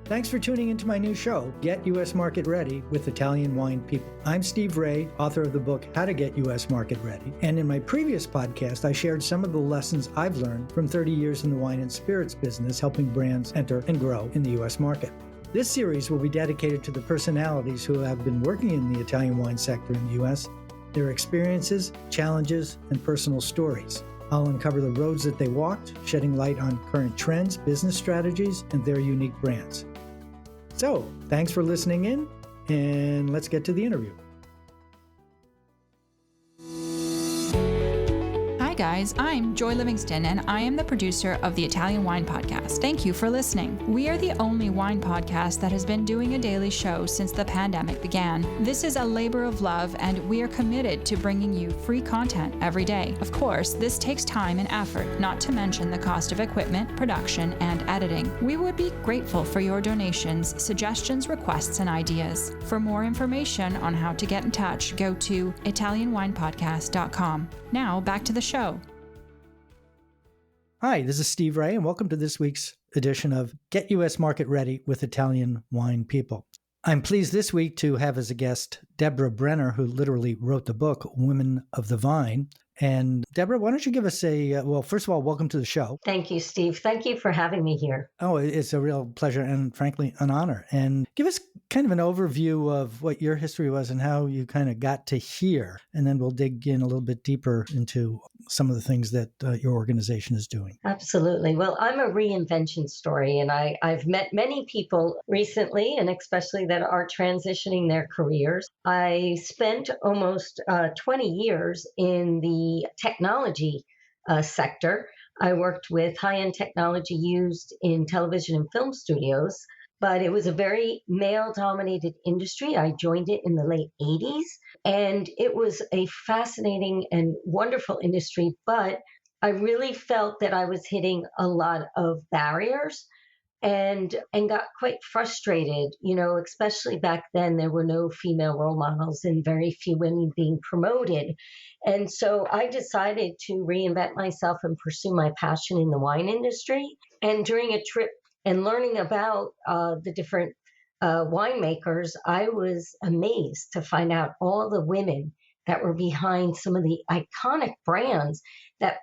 Thanks for tuning into my new show, Get U.S. Market Ready with Italian Wine People. I'm Steve Raye, author of the book, How to Get U.S. Market Ready. And in my previous podcast, I shared some of the lessons I've learned from 30 years in the wine and spirits business, helping brands enter and grow in the U.S. market. This series will be dedicated to the personalities who have been working in the Italian wine sector in the U.S., their experiences, challenges, and personal stories. I'll uncover the roads that they walked, shedding light on current trends, business strategies, and their unique brands. So, thanks for listening in, and let's get to the interview. Hi guys, I'm Joy Livingston, and I am the producer of the Italian Wine Podcast. Thank you for listening. We are the only wine podcast that has been doing a daily show since the pandemic began. This is a labor of love, and we are committed to bringing you free content every day. Of course, this takes time and effort, not to mention the cost of equipment, production, and editing. We would be grateful for your donations, suggestions, requests, and ideas. For more information on how to get in touch, go to ItalianWinePodcast.com. Now, back to the show. Hi, this is Steve Raye, and welcome to this week's edition of Get U.S. Market Ready with Italian Wine People. I'm pleased this week to have as a guest Deborah Brenner, who literally wrote the book, Women of the Vine. And Deborah, why don't you give us well, first of all, welcome to the show. Thank you, Steve. Thank you for having me here. Oh, it's a real pleasure and frankly, an honor. And give us kind of an overview of what your history was and how you kind of got to here. And then we'll dig in a little bit deeper into some of the things that your organization is doing. Absolutely. Well, I'm a reinvention story, and I've met many people recently, and especially that are transitioning their careers. I spent almost 20 years in the technology sector. I worked with high-end technology used in television and film studios, but it was a very male-dominated industry. I joined it in the late 80s, and it was a fascinating and wonderful industry, but I really felt that I was hitting a lot of barriers and got quite frustrated, especially back then there were no female role models and very few women being promoted. And so I decided to reinvent myself and pursue my passion in the wine industry. And during a trip and learning about the different winemakers, I was amazed to find out all the women that were behind some of the iconic brands that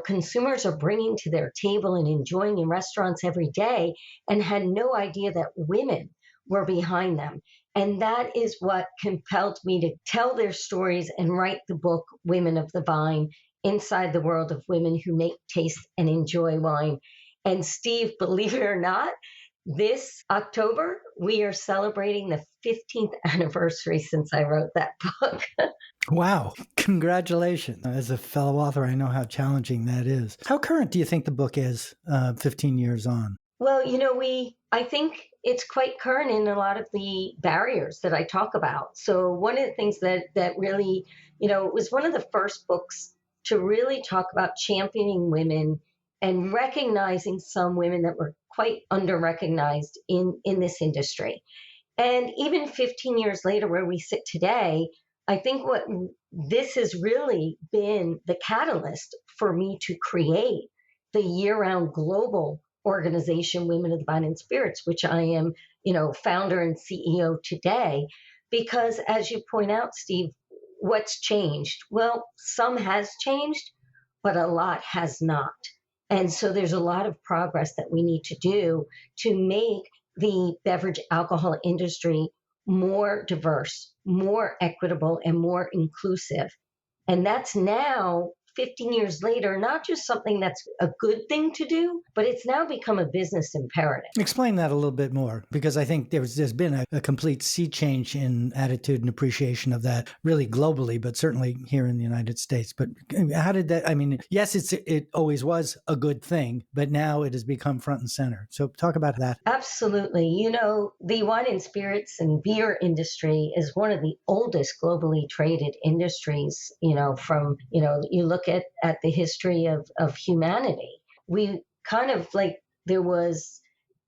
consumers are bringing to their table and enjoying in restaurants every day, and had no idea that women were behind them. And that is what compelled me to tell their stories and write the book, Women of the Vine, inside the world of women who make, taste, and enjoy wine. And Steve, believe it or not, this October, we are celebrating the 15th anniversary since I wrote that book. Wow. Congratulations. As a fellow author, I know how challenging that is. How current do you think the book is 15 years on? Well, I think it's quite current in a lot of the barriers that I talk about. So one of the things that really, it was one of the first books to really talk about championing women and recognizing some women that were quite under-recognized in this industry. And even 15 years later, where we sit today, I think what this has really been the catalyst for me to create the year-round global organization, Women of the Vine and Spirits, which I am, founder and CEO today. Because as you point out, Steve, what's changed? Well, some has changed, but a lot has not. And so there's a lot of progress that we need to do to make the beverage alcohol industry more diverse, more equitable, and more inclusive. And that's now, 15 years later, not just something that's a good thing to do, but it's now become a business imperative. Explain that a little bit more, because I think there's been a complete sea change in attitude and appreciation of that, really globally, but certainly here in the United States. But how did that, yes, it always was a good thing, but now it has become front and center. So talk about that. Absolutely. The wine and spirits and beer industry is one of the oldest globally traded industries, from, you look at the history of humanity. We kind of there was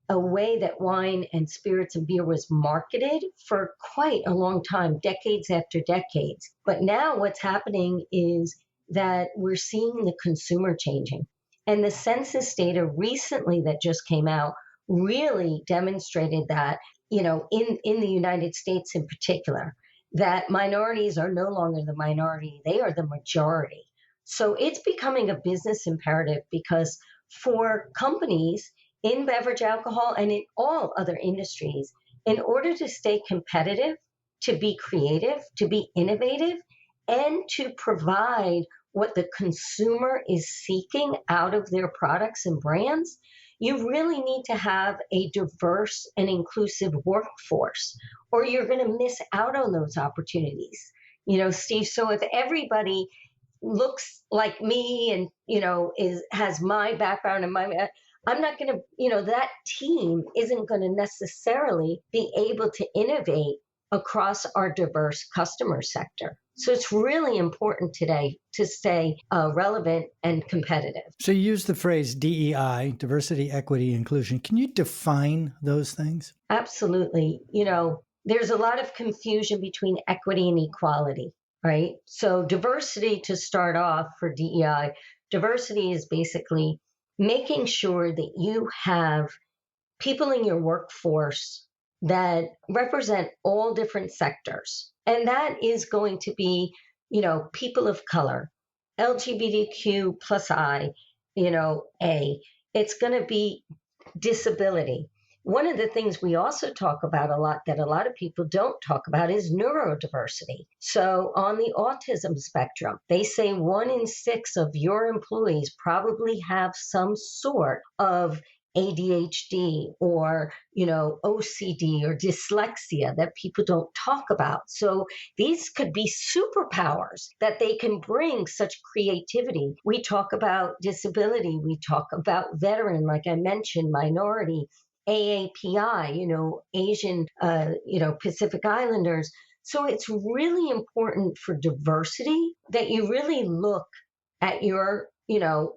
a way that wine and spirits and beer was marketed for quite a long time, decades after decades. But now what's happening is that we're seeing the consumer changing. And the census data recently that just came out really demonstrated that, in the United States in particular, that minorities are no longer the minority, they are the majority. So it's becoming a business imperative because for companies in beverage alcohol and in all other industries, in order to stay competitive, to be creative, to be innovative, and to provide what the consumer is seeking out of their products and brands, you really need to have a diverse and inclusive workforce, or you're going to miss out on those opportunities. Steve, so if everybody looks like me and, has my background and I'm not going to, that team isn't going to necessarily be able to innovate across our diverse customer sector. So it's really important today to stay relevant and competitive. So you use the phrase DEI, diversity, equity, inclusion. Can you define those things? Absolutely. There's a lot of confusion between equity and equality, right? So diversity, to start off for DEI, diversity is basically making sure that you have people in your workforce that represent all different sectors. And that is going to be, people of color, LGBTQ plus A. It's going to be disability. One of the things we also talk about a lot that a lot of people don't talk about is neurodiversity. So on the autism spectrum, they say 1 in 6 of your employees probably have some sort of ADHD or, OCD or dyslexia that people don't talk about. So these could be superpowers that they can bring such creativity. We talk about disability, we talk about veteran, like I mentioned, minority, AAPI, Asian, Pacific Islanders. So it's really important for diversity that you really look at your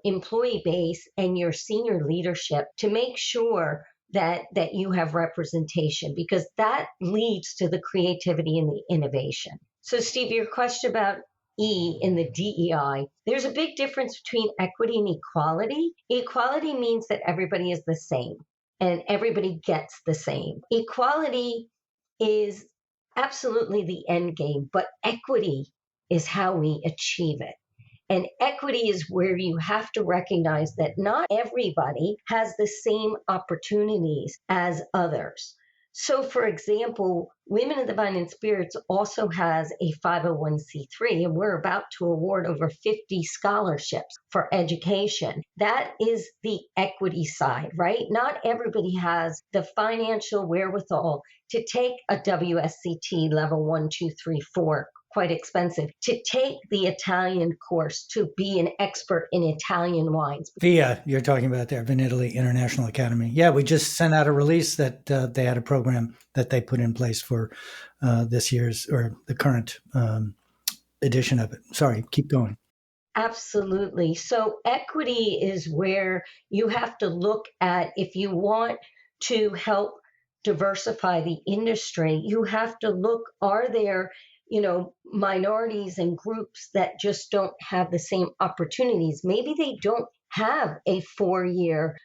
employee base and your senior leadership to make sure that you have representation, because that leads to the creativity and the innovation. So Steve, your question about E in the DEI, there's a big difference between equity and equality. Equality means that everybody is the same and everybody gets the same. Equality is absolutely the end game, but equity is how we achieve it. And equity is where you have to recognize that not everybody has the same opportunities as others. So, for example, Women in the Wine and Spirits also has a 501c3, and we're about to award over 50 scholarships for education. That is the equity side, right? Not everybody has the financial wherewithal to take a WSCT level 1, 2, 3, 4, quite expensive, to take the Italian course to be an expert in Italian wines. VIA, you're talking about there, Vinitaly International Academy. Yeah, we just sent out a release that they had a program that they put in place for this year's or the current edition of it. Sorry, keep going. Absolutely. So equity is where you have to look at, if you want to help diversify the industry, you have to look, are there minorities and groups that just don't have the same opportunities? Maybe they don't have a 4-year,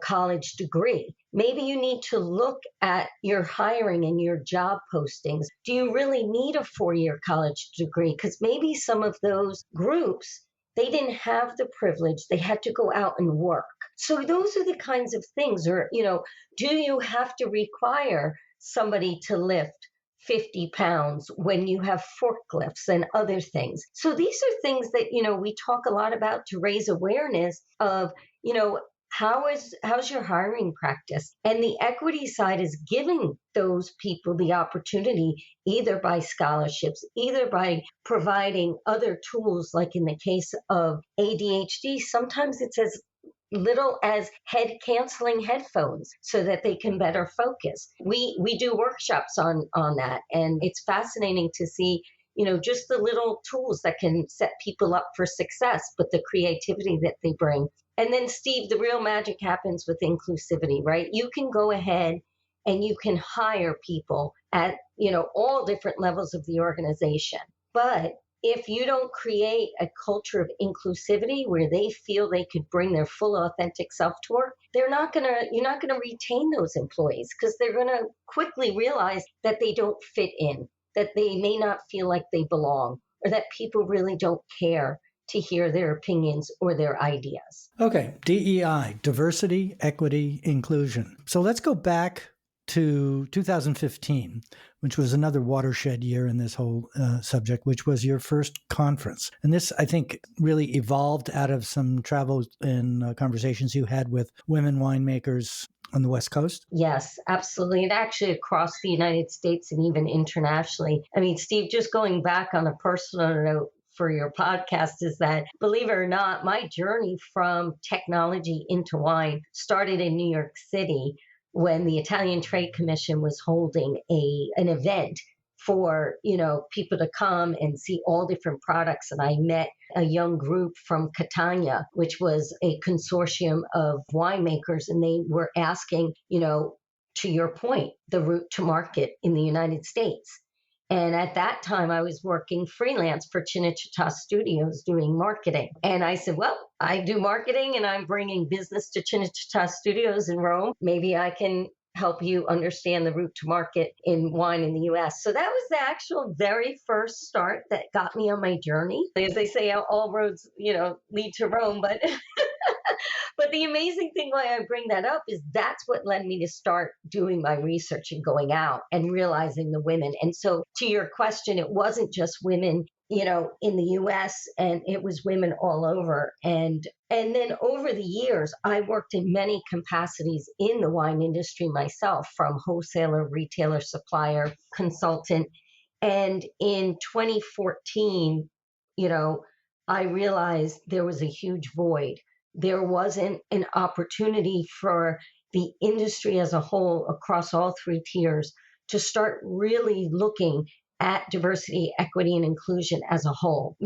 college degree. Maybe you need to look at your hiring and your job postings. Do you really need a 4-year college degree? Because maybe some of those groups, they didn't have the privilege. They had to go out and work. So those are the kinds of things. Or, do you have to require somebody to lift 50 pounds when you have forklifts and other things? So these are things that, we talk a lot about to raise awareness of, how's your hiring practice? And the equity side is giving those people the opportunity, either by scholarships, either by providing other tools, like in the case of ADHD, sometimes it's as little as head canceling headphones so that they can better focus. We do workshops on that, and it's fascinating to see, just the little tools that can set people up for success, but the creativity that they bring. And then, Steve, the real magic happens with inclusivity, right? You can go ahead and you can hire people at, all different levels of the organization. But if you don't create a culture of inclusivity where they feel they could bring their full authentic self to work, you're not going to retain those employees because they're going to quickly realize that they don't fit in, that they may not feel like they belong, or that people really don't care to hear their opinions or their ideas. Okay, DEI, diversity, equity, inclusion. So let's go back to 2015, which was another watershed year in this whole subject, which was your first conference. And this, I think, really evolved out of some travel and conversations you had with women winemakers on the West Coast? Yes, absolutely. And actually across the United States and even internationally. I mean, Steve, just going back on a personal note for your podcast is that, believe it or not, my journey from technology into wine started in New York City when the Italian Trade Commission was holding an event for, people to come and see all different products. And I met a young group from Catania, which was a consortium of winemakers, and they were asking, to your point, the route to market in the United States. And at that time, I was working freelance for Cinecittà Studios doing marketing. And I said, well, I do marketing and I'm bringing business to Cinecittà Studios in Rome. Maybe I can help you understand the route to market in wine in the US. So that was the actual very first start that got me on my journey. As they say, all roads, lead to Rome, but but the amazing thing why I bring that up is that's what led me to start doing my research and going out and realizing the women. And so to your question, it wasn't just women, in the US, and it was women all over. And then over the years, I worked in many capacities in the wine industry myself, from wholesaler, retailer, supplier, consultant. And in 2014, I realized there was a huge void. There wasn't an opportunity for the industry as a whole across all three tiers to start really looking at diversity, equity, and inclusion as a whole,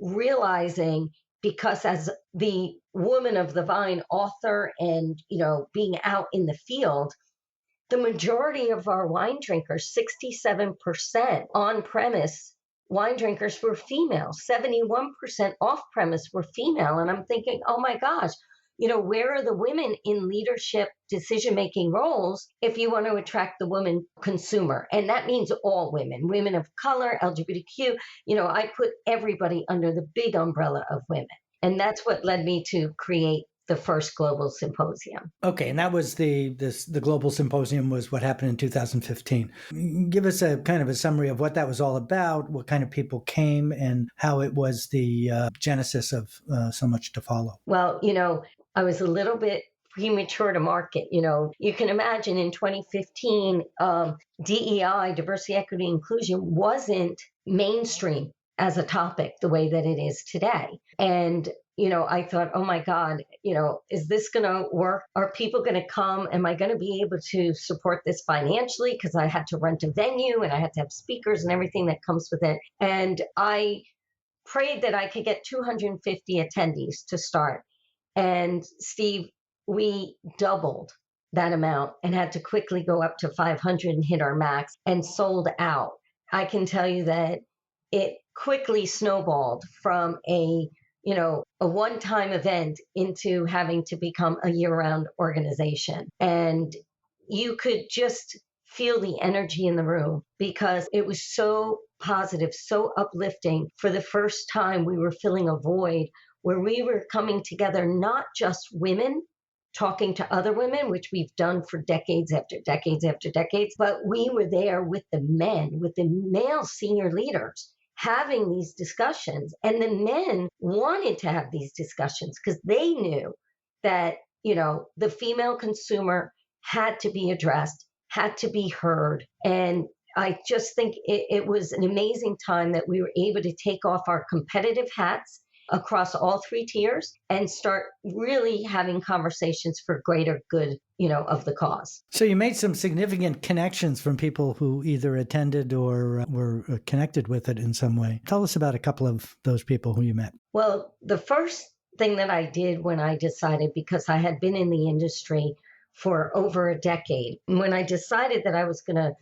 realizing, because as the woman of the vine author and, being out in the field, the majority of our wine drinkers, 67% on premise wine drinkers, were female, 71% off premise were female. And I'm thinking, oh my gosh, where are the women in leadership decision-making roles if you want to attract the woman consumer? And that means all women of color, LGBTQ. I put everybody under the big umbrella of women. And that's what led me to create the first global symposium. Okay, and that was the global symposium was what happened in 2015. Give us a kind of a summary of what that was all about, what kind of people came, and how it was the genesis of so much to follow. Well, I was a little bit premature to market. You can imagine in 2015, DEI, diversity, equity, inclusion, wasn't mainstream as a topic the way that it is today. And I thought, oh my God, is this going to work? Are people going to come? Am I going to be able to support this financially? Because I had to rent a venue and I had to have speakers and everything that comes with it. And I prayed that I could get 250 attendees to start. And Steve, we doubled that amount and had to quickly go up to 500 and hit our max and sold out. I can tell you that it quickly snowballed from a one-time event into having to become a year-round organization. And you could just feel the energy in the room because it was so positive, so uplifting. For the first time, we were filling a void where we were coming together, not just women talking to other women, which we've done for decades after decades after decades, but we were there with the men, with the male senior leaders, having these discussions. And the men wanted to have these discussions because they knew that, the female consumer had to be addressed, had to be heard. And I just think it was an amazing time that we were able to take off our competitive hats across all three tiers and start really having conversations for greater good, of the cause. So you made some significant connections from people who either attended or were connected with it in some way. Tell us about a couple of those people who you met. Well, the first thing that I did when I decided, because I had been in the industry for over a decade, when I decided that I was going to,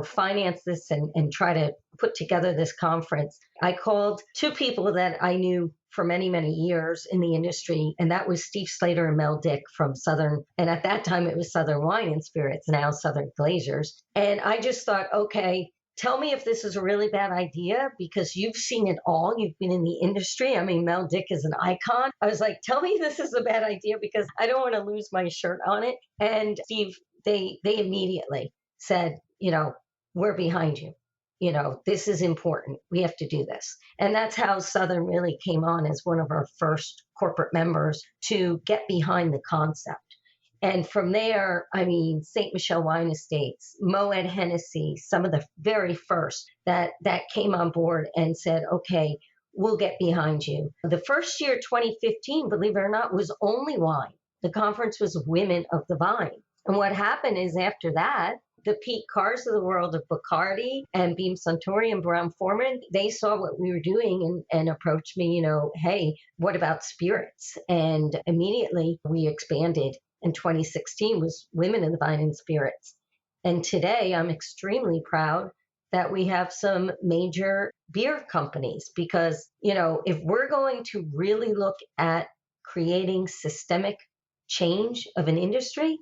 finance this and try to put together this conference, I called two people that I knew for many, many years in the industry, and that was Steve Slater and Mel Dick from Southern, and at that time it was Southern Wine and Spirits, now Southern Glaziers. And I just thought, okay, tell me if this is a really bad idea, because you've seen it all. You've been in the industry. I mean, Mel Dick is an icon. I was like, tell me this is a bad idea, because I don't want to lose my shirt on it. And Steve, they immediately said, we're behind you. This is important. We have to do this. And that's how Southern really came on as one of our first corporate members to get behind the concept. And from there, I mean, St. Michel Wine Estates, Moet Hennessy, some of the very first that came on board and said, okay, we'll get behind you. The first year, 2015, believe it or not, was only wine. The conference was Women of the Vine. And what happened is after that, the Pete Cars of the world of Bacardi and Beam Suntory and Brown Forman, they saw what we were doing and approached me, hey, what about spirits? And immediately we expanded. In 2016 was Women of the Vine and Spirits. And today I'm extremely proud that we have some major beer companies, because, if we're going to really look at creating systemic change of an industry,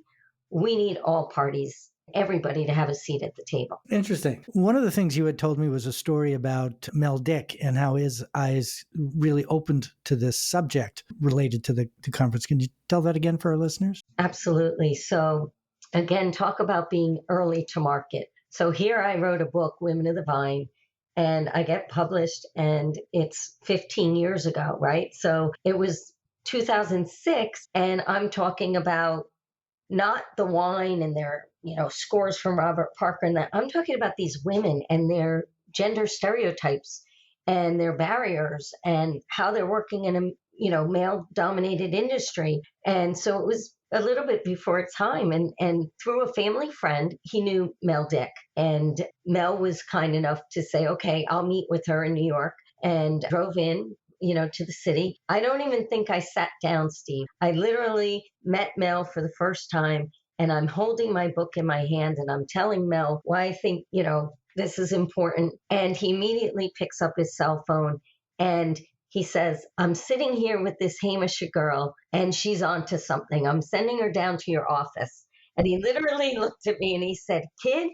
we need all parties, everybody to have a seat at the table. Interesting. One of the things you had told me was a story about Mel Dick and how his eyes really opened to this subject related to the conference. Can you tell that again for our listeners? Absolutely. So again, talk about being early to market. So here I wrote a book, Women of the Vine, and I get published, and it's 15 years ago, right? So it was 2006, and I'm talking about not the wine and their, scores from Robert Parker and that. I'm talking about these women and their gender stereotypes and their barriers and how they're working in a, male-dominated industry. And so it was a little bit before its time. And through a family friend, he knew Mel Dick. And Mel was kind enough to say, okay, I'll meet with her in New York, and drove in to the city. I don't even think I sat down, Steve. I literally met Mel for the first time, and I'm holding my book in my hand, and I'm telling Mel why I think, this is important. And he immediately picks up his cell phone and he says, I'm sitting here with this Hamisha girl, and she's onto something. I'm sending her down to your office. And he literally looked at me and he said, kid,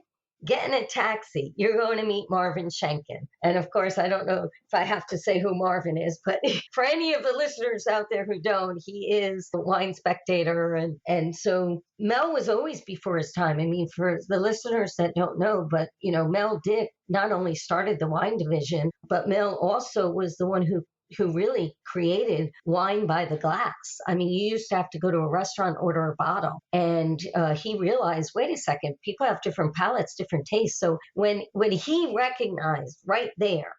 get in a taxi. You're going to meet Marvin Schenken. And of course, I don't know if I have to say who Marvin is, but for any of the listeners out there who don't, he is a wine spectator. And so Mel was always before his time. I mean, for the listeners that don't know, but, Mel Dick not only started the wine division, but Mel also was the one who really created wine by the glass. I mean, you used to have to go to a restaurant, order a bottle. And he realized, wait a second, people have different palates, different tastes. So when he recognized right there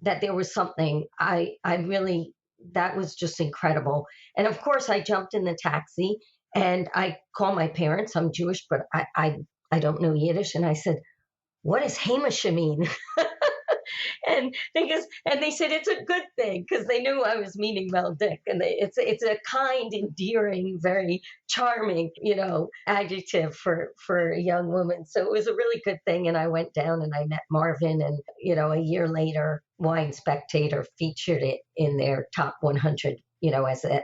that there was something, I really, that was just incredible. And of course, I jumped in the taxi and I called my parents. I'm Jewish, but I don't know Yiddish. And I said, what does Hamish mean? And they said it's a good thing, because they knew I was meaning Mel Dick, and it's a kind, endearing, very charming, adjective for a young woman. So it was a really good thing. And I went down and I met Marvin, and a year later, Wine Spectator featured it in their top 100.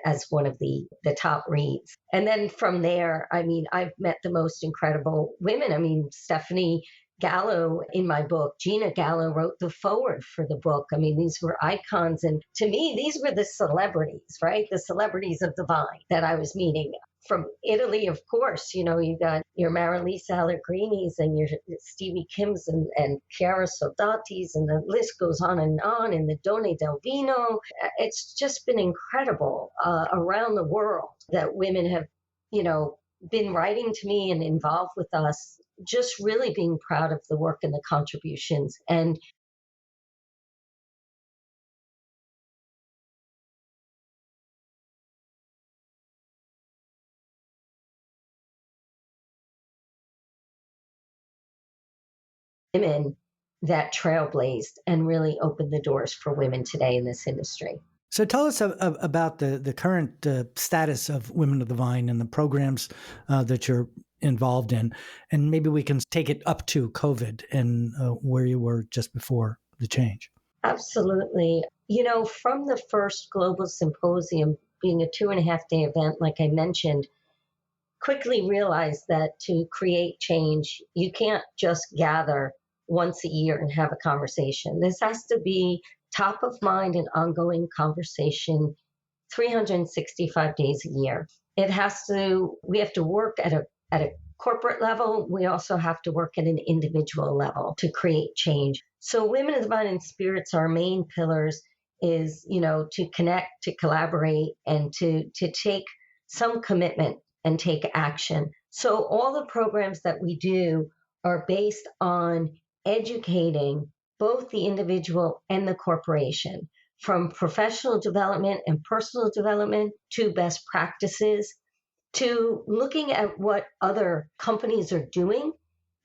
As one of the top reads. And then from there, I mean, I've met the most incredible women. I mean, Stephanie Gallo in my book, Gina Gallo wrote the foreword for the book. I mean, these were icons. And to me, these were the celebrities, right? The celebrities of the vine that I was meeting. From Italy, of course, you got your Marilisa Allegrinis and your Stevie Kims and Chiara Soldatis, and the list goes on, and the Done del Vino. It's just been incredible around the world that women have, been writing to me and involved with us, just really being proud of the work and the contributions. And women that trailblazed and really opened the doors for women today in this industry. So tell us about the current status of Women of the Vine and the programs that you're involved in. And maybe we can take it up to COVID and where you were just before the change. Absolutely. From the first global symposium being a 2.5-day event, like I mentioned, quickly realized that to create change, you can't just gather once a year and have a conversation. This has to be top of mind and ongoing conversation 365 days a year. We have to work at a corporate level. We also have to work at an individual level to create change. So Women of the Vine and Spirits, our main pillars is, to connect, to collaborate, and to take some commitment and take action. So all the programs that we do are based on educating both the individual and the corporation, from professional development and personal development to best practices, to looking at what other companies are doing,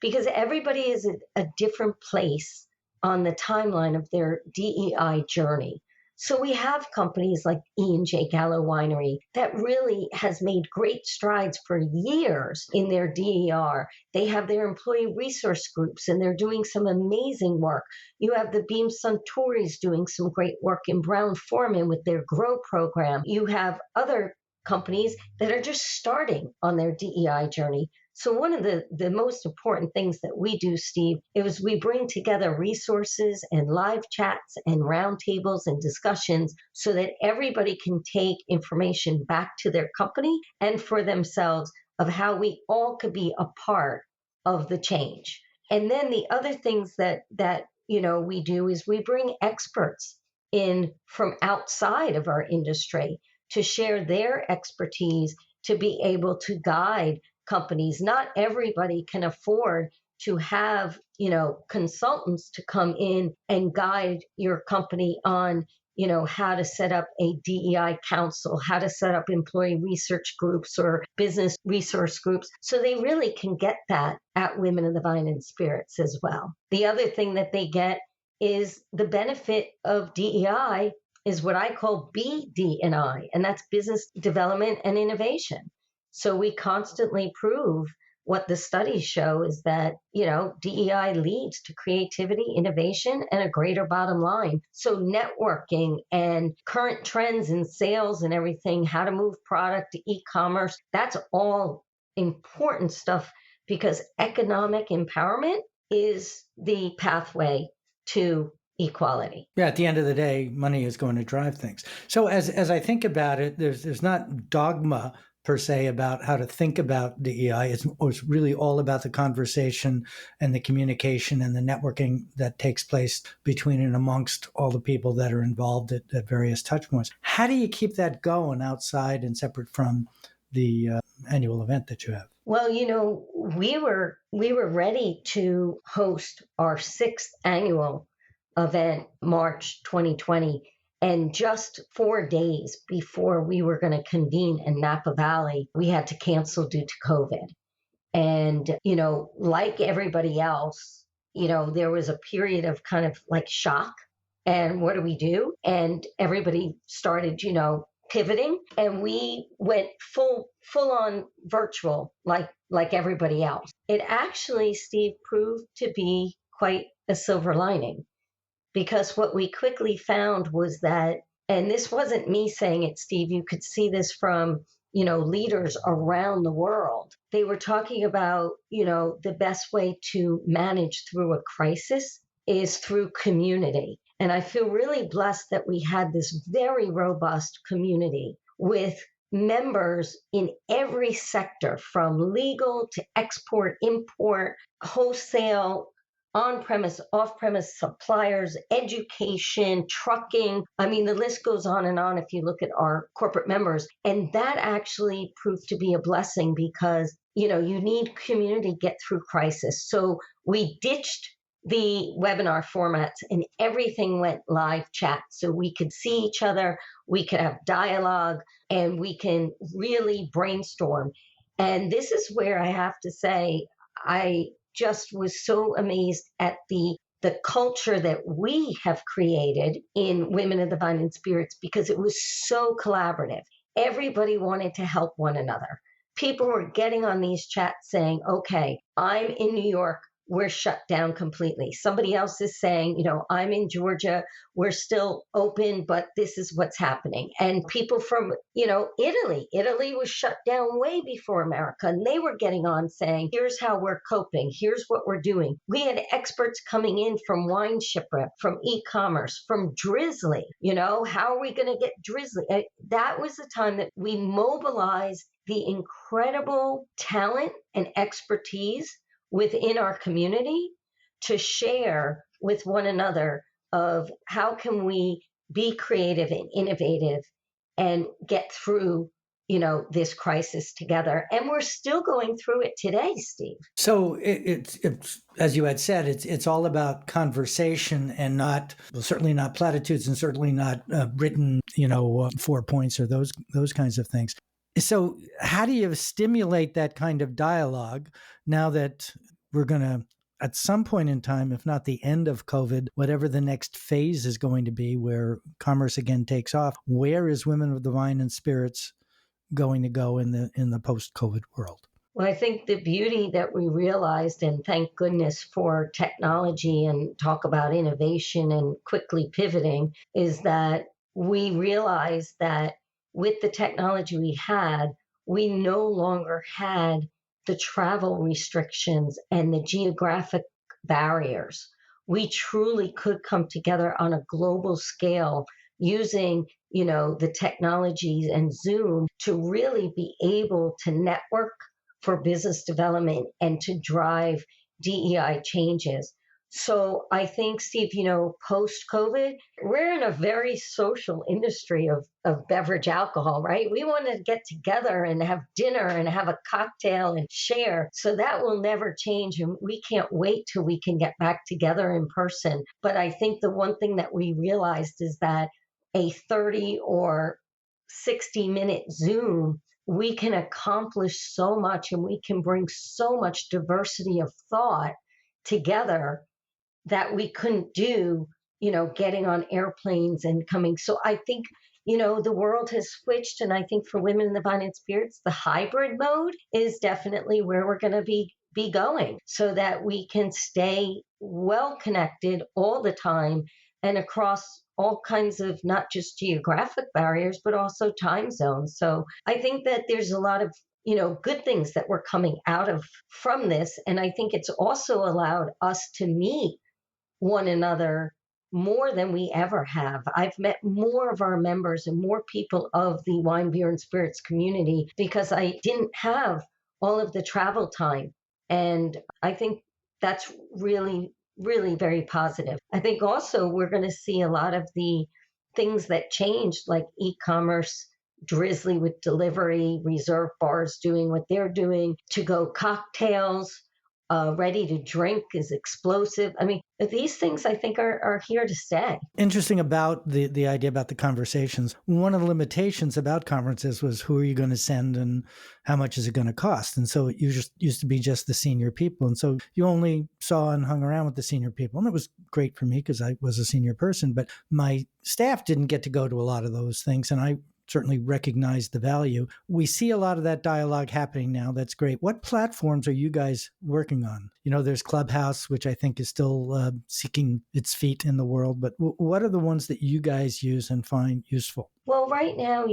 because everybody is at a different place on the timeline of their DEI journey. So we have companies like E&J Gallo Winery that really has made great strides for years in their DER. They have their employee resource groups and they're doing some amazing work. You have the Beam Suntories doing some great work in Brown-Forman with their GROW program. You have other companies that are just starting on their DEI journey. So one of the most important things that we do, Steve, is we bring together resources and live chats and roundtables and discussions so that everybody can take information back to their company and for themselves of how we all could be a part of the change. And then the other things that we do is we bring experts in from outside of our industry to share their expertise to be able to guide companies. Not everybody can afford to have, consultants to come in and guide your company on, how to set up a DEI council, how to set up employee research groups or business resource groups. So they really can get that at Women of the Vine and Spirits as well. The other thing that they get is the benefit of DEI is what I call BD&I, and that's business development and innovation. So we constantly prove what the studies show is that, DEI leads to creativity, innovation, and a greater bottom line. So networking and current trends in sales and everything, how to move product to e-commerce, that's all important stuff because economic empowerment is the pathway to equality. Yeah, at the end of the day, money is going to drive things. So as I think about it, there's not dogma per se about how to think about DEI. It's really all about the conversation and the communication and the networking that takes place between and amongst all the people that are involved at various touch points. How do you keep that going outside and separate from the annual event that you have? Well, we were ready to host our 6th annual event, March 2020. And just 4 days before we were going to convene in Napa Valley, we had to cancel due to COVID. And, like everybody else, there was a period of kind of like shock. And what do we do? And everybody started, pivoting. And we went full on virtual, like everybody else. It actually, Steve, proved to be quite a silver lining. Because what we quickly found was that, and this wasn't me saying it, Steve, you could see this from, leaders around the world. They were talking about, the best way to manage through a crisis is through community. And I feel really blessed that we had this very robust community with members in every sector, from legal to export, import, wholesale, on-premise, off-premise suppliers, education, trucking. I mean, the list goes on and on if you look at our corporate members. And that actually proved to be a blessing because, you need community to get through crisis. So we ditched the webinar formats and everything went live chat. So we could see each other, we could have dialogue, and we can really brainstorm. And this is where I have to say, I just was so amazed at the the culture that we have created in Women of the Vine and Spirits, because it was so collaborative. Everybody wanted to help one another. People were getting on these chats saying, okay, I'm in New York, we're shut down completely. Somebody else is saying, I'm in Georgia, we're still open, but this is what's happening. And people from, Italy was shut down way before America. And they were getting on saying, here's how we're coping. Here's what we're doing. We had experts coming in from wine shipwreck, from e-commerce, from Drizzly. How are we going to get Drizzly? That was the time that we mobilized the incredible talent and expertise within our community to share with one another of how can we be creative and innovative and get through, this crisis together. And we're still going through it today, Steve. So it's as you had said, it's all about conversation and certainly not platitudes and certainly not written, 4 points or those kinds of things. So how do you stimulate that kind of dialogue now that we're going to, at some point in time, if not the end of COVID, whatever the next phase is going to be where commerce again takes off, where is Women of the Vine and Spirits going to go in the post-COVID world? Well, I think the beauty that we realized, and thank goodness for technology and talk about innovation and quickly pivoting, is that we realized that with the technology we no longer had the travel restrictions and the geographic barriers. We truly could come together on a global scale using, the technologies and Zoom to really be able to network for business development and to drive DEI changes. So I think, Steve, post-COVID, we're in a very social industry of beverage alcohol, right? We want to get together and have dinner and have a cocktail and share. So that will never change. And we can't wait till we can get back together in person. But I think the one thing that we realized is that a 30 or 60-minute Zoom, we can accomplish so much and we can bring so much diversity of thought together that we couldn't do, getting on airplanes and coming. So I think, the world has switched. And I think for Women in the Vine and Spirits, the hybrid mode is definitely where we're going to be going so that we can stay well connected all the time and across all kinds of not just geographic barriers, but also time zones. So I think that there's a lot of good things that were coming out of from this. And I think it's also allowed us to meet one another more than we ever have. I've met more of our members and more people of the wine, beer, and spirits community because I didn't have all of the travel time. And I think that's really, really very positive. I think also we're going to see a lot of the things that changed, like e-commerce, Drizzly with delivery, Reserve bars doing what they're doing, to-go cocktails, ready to drink is explosive. I mean, these things I think are here to stay. Interesting about the idea about the conversations. One of the limitations about conferences was who are you going to send and how much is it going to cost? And so it used to be just the senior people. And so you only saw and hung around with the senior people. And it was great for me because I was a senior person, but my staff didn't get to go to a lot of those things. And I certainly recognize the value. We see a lot of that dialogue happening now. That's great. What platforms are you guys working on? There's Clubhouse, which I think is still seeking its feet in the world. But what are the ones that you guys use and find useful? Well, right now,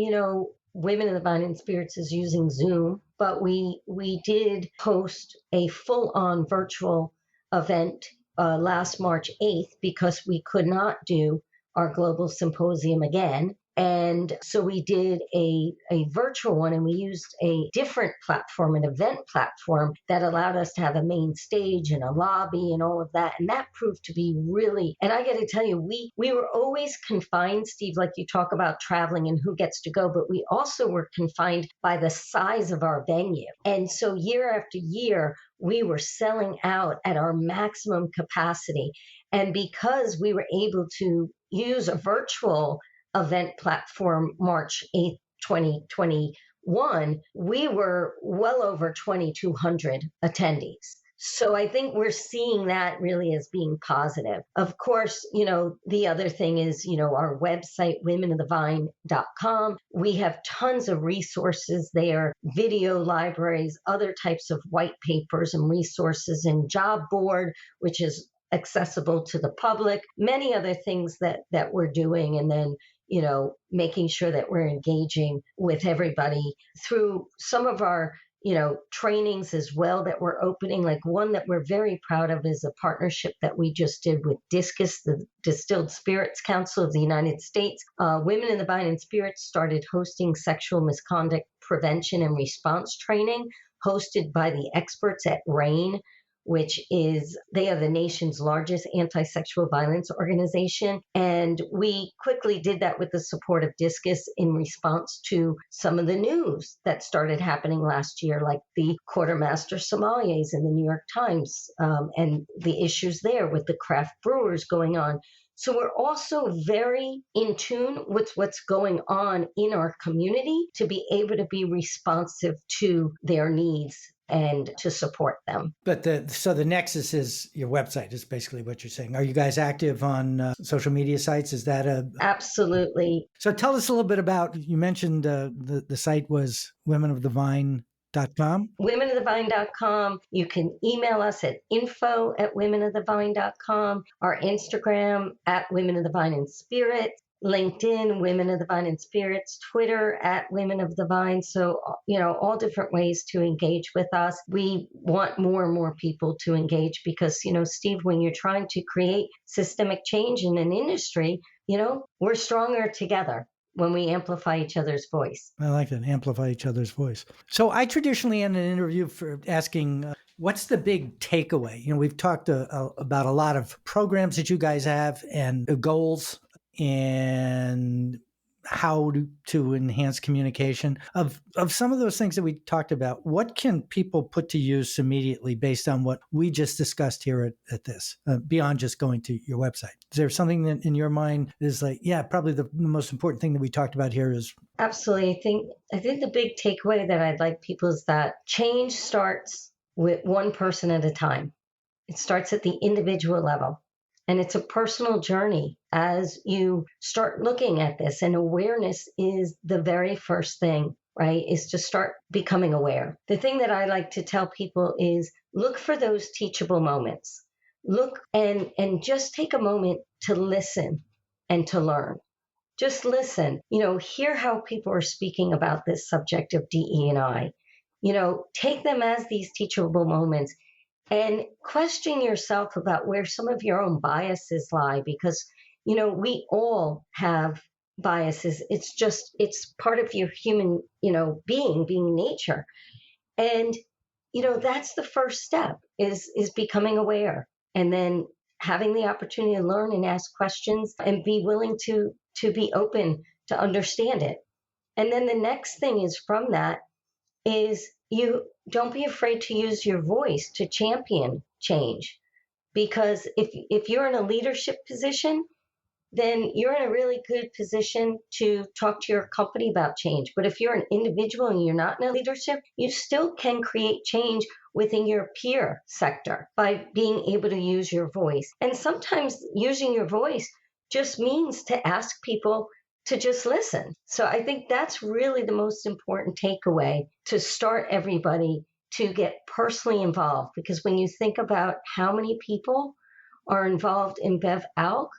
Women in the Vine and Spirits is using Zoom, but we did host a full-on virtual event last March 8th because we could not do our global symposium again. And so we did a virtual one, and we used a different platform, an event platform that allowed us to have a main stage and a lobby and all of that. And that proved to be really, and I got to tell you, we were always confined, Steve, like you talk about traveling and who gets to go, but we also were confined by the size of our venue. And so year after year, we were selling out at our maximum capacity. And because we were able to use a virtual event platform March 8th, 2021, we were well over 2,200 attendees. So I think we're seeing that really as being positive. Of course, the other thing is, our website, womenofthevine.com. We have tons of resources there, video libraries, other types of white papers and resources, and job board, which is accessible to the public, many other things that we're doing. And then making sure that we're engaging with everybody through some of our trainings as well that we're opening. Like one that we're very proud of is a partnership that we just did with DISCUS, the Distilled Spirits Council of the United States. Women in the Vine and Spirits started hosting sexual misconduct prevention and response training hosted by the experts at Raye, which is, they are the nation's largest anti-sexual violence organization. And we quickly did that with the support of DISCUS in response to some of the news that started happening last year, like the quartermaster sommeliers in the New York Times, and the issues there with the craft brewers going on. So we're also very in tune with what's going on in our community to be able to be responsive to their needs and to support them. But the nexus is your website, is basically what you're saying. Are you guys active on social media sites? Is that Absolutely. So tell us a little bit about, you mentioned the site was womenofthevine.com. Womenofthevine.com. You can email us at info@womenofthevine.com. Our Instagram @womenofthevine&spirit. LinkedIn, Women of the Vine and Spirits, Twitter @WomenOfTheVine. So, all different ways to engage with us. We want more and more people to engage because, Steve, when you're trying to create systemic change in an industry, we're stronger together when we amplify each other's voice. I like that, amplify each other's voice. So I traditionally end an interview for asking, what's the big takeaway? We've talked about a lot of programs that you guys have and goals and how to enhance communication. Of some of those things that we talked about, what can people put to use immediately based on what we just discussed here at this, beyond just going to your website? Is there something that in your mind is like, yeah, probably the most important thing that we talked about here is? Absolutely. I think the big takeaway that I'd like people is that change starts with one person at a time. It starts at the individual level. And it's a personal journey as you start looking at this. And awareness is the very first thing, right? Is to start becoming aware. The thing that I like to tell people is look for those teachable moments. Look and just take a moment to listen and to learn. Just listen, hear how people are speaking about this subject of DE&I. Take them as these teachable moments. And question yourself about where some of your own biases lie, because, we all have biases. It's part of your human, being nature. And, that's the first step is becoming aware and then having the opportunity to learn and ask questions and be willing to be open to understand it. And then the next thing is from that is you don't be afraid to use your voice to champion change. Because if you're in a leadership position, then you're in a really good position to talk to your company about change. But if you're an individual and you're not in a leadership, you still can create change within your peer sector by being able to use your voice. And sometimes using your voice just means to ask people to just listen. So I think that's really the most important takeaway, to start everybody to get personally involved. Because when you think about how many people are involved in Bev Alc,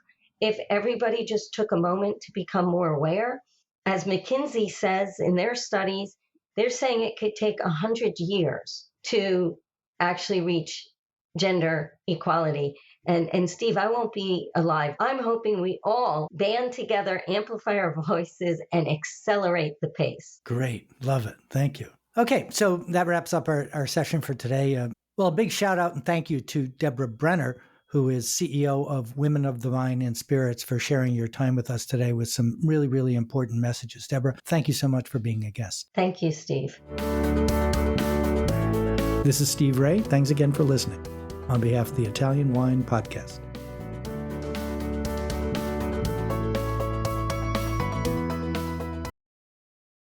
if everybody just took a moment to become more aware, as McKinsey says in their studies, they're saying it could take 100 years to actually reach gender equality. And Steve, I won't be alive. I'm hoping we all band together, amplify our voices, and accelerate the pace. Great. Love it. Thank you. Okay, so that wraps up our session for today. Well, a big shout out and thank you to Deborah Brenner, who is CEO of Women of the Vine and Spirits, for sharing your time with us today with some really, really important messages. Deborah, thank you so much for being a guest. Thank you, Steve. This is Steve Raye. Thanks again for listening on behalf of the Italian Wine Podcast.